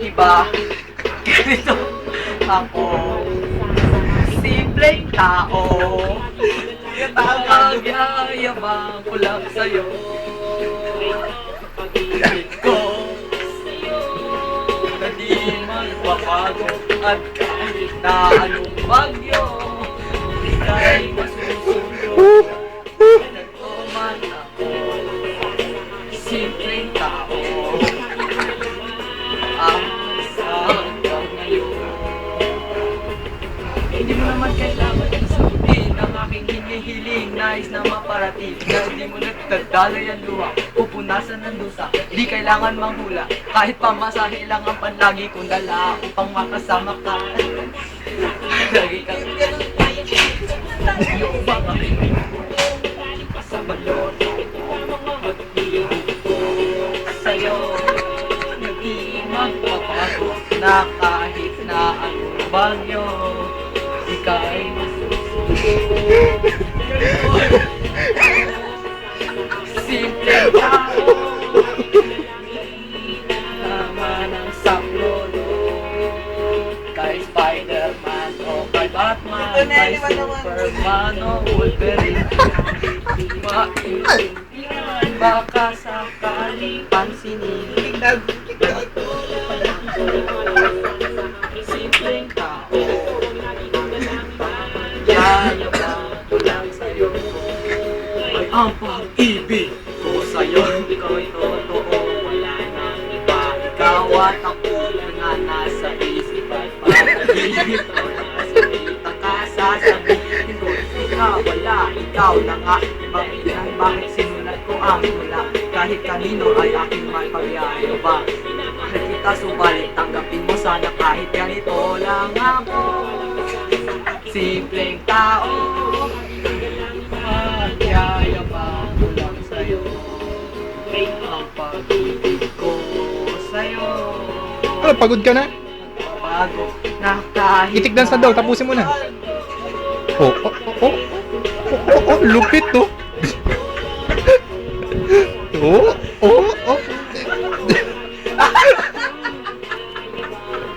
Iba, ganito ako, simpleng tao, tagagyayabang ko lang sa'yo. Ko, na di magbabago at kahit na anong bagyo, ika'y masusunod. Nagtuman ako, simpleng tao. Hanggang ngayon, hindi mo naman kailangan sabihin ang aking hinihiling. Nais na maparating na hindi mo nagdadala yan luha, pupunasan ng dusa. Di kailangan manghula, kahit pamasahe lang ang panlagi kong dala upang makasama ka. Lagi kang yung mga sa balon, mag-iibig ko sa'yo. Magbabago na kahit na anong bagyo, ika'y masusunod. Simpleng tao, naman ang saklolo. Kay Spider-Man o kay Batman, kay Superman o Wolverine. Maintindihan, baka sakaling pansinin. Simpleng tao, yayabang ko lang sa'yo. Ang pag-ibig ko sa'yo, ikaw ay totoo, wala nang iba. Ikaw at ako na nasa isipan, pag-ibig ko nasa kita ka, sasabihin ko. Ikaw wala, ikaw na nga. Bakit sinulat ko ang tula? Kahit kanino ay aking may pagyayabang. Mahal kita, subalit tanggapin mo sana kahit ganito lang ako. Simpleng tao, magyayabang ko lang sa'yo. Ang pag-ibig ko sa'yo. Ah, pagod ka na? Bago na kahit Itik dance na daw, tapusin mo na. Lupit to. Oh.